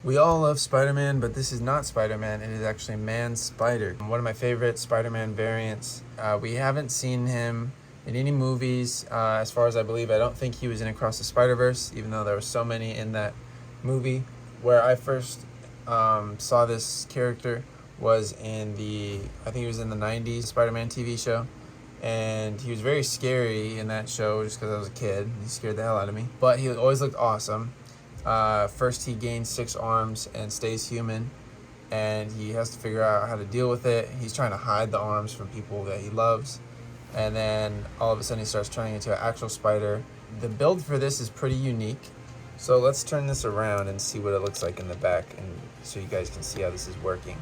We all love Spider-Man, but this is not Spider-Man. It is actually Man-Spider. One of my favorite Spider-Man variants. We haven't seen him in any movies, as far as I believe. I don't think he was in Across the Spider-Verse, even though there were so many in that movie. Where I first saw this character was in I think it was in the 90s Spider-Man TV show. And he was very scary in that show just because I was a kid. He scared the hell out of me. But he always looked awesome. First he gains 6 arms and stays human, and he has to figure out how to deal with it. He's trying to hide the arms from people that he loves, and then all of a sudden he starts turning into an actual spider. The build for this is pretty unique, so let's turn this around and see what it looks like in the back, and so you guys can see how this is working.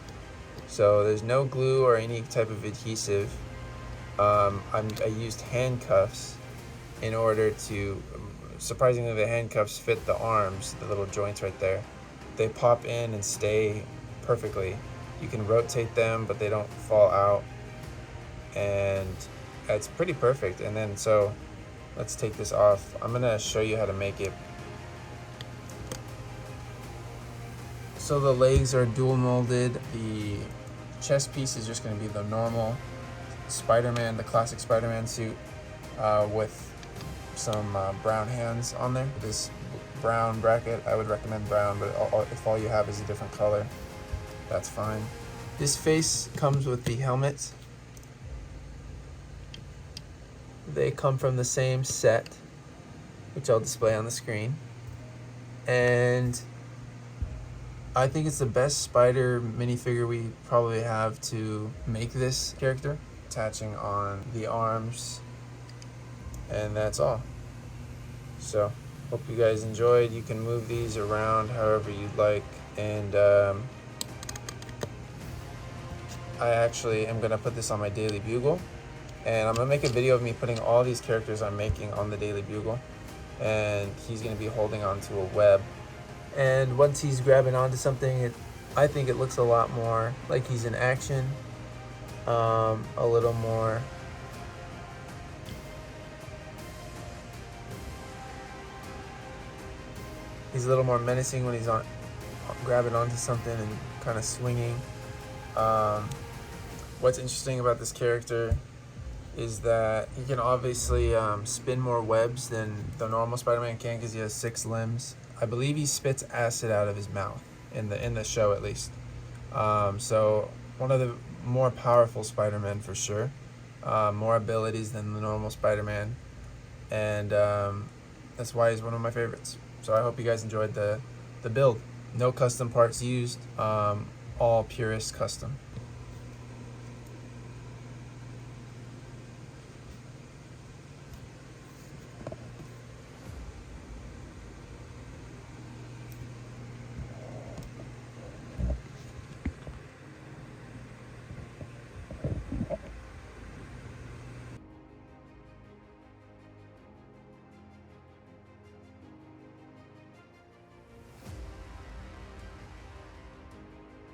So there's no glue or any type of adhesive. I used handcuffs in order to, surprisingly, the handcuffs fit the arms, the little joints right there. They pop in and stay perfectly. You can rotate them, but they don't fall out, and it's pretty perfect. And then, so let's take this off. I'm gonna show you how to make it. So the legs are dual molded. The chest piece is just gonna be the normal Spider-Man, the classic Spider-Man suit, with some brown hands on there. This brown bracket, I would recommend brown, but if all you have is a different color, that's fine. This face comes with the helmet. They come from the same set, which I'll display on the screen. And I think it's the best spider minifigure we probably have to make this character. Attaching on the arms, and that's all. So hope you guys enjoyed. You can move these around however you'd like, and I actually am gonna put this on my Daily Bugle, and I'm gonna make a video of me putting all these characters I'm making on the Daily Bugle, and he's gonna be holding onto a web, and once he's grabbing onto something, I think it looks a lot more like he's in action. A little more he's a little more menacing when he's grabbing onto something and kind of swinging. What's interesting about this character is that he can obviously spin more webs than the normal Spider-Man can, because he has 6 limbs. I believe he spits acid out of his mouth in the show, at least. So one of the more powerful Spider-Man for sure, more abilities than the normal Spider-Man, and that's why he's one of my favorites. So I hope you guys enjoyed the build. No custom parts used, all purist custom.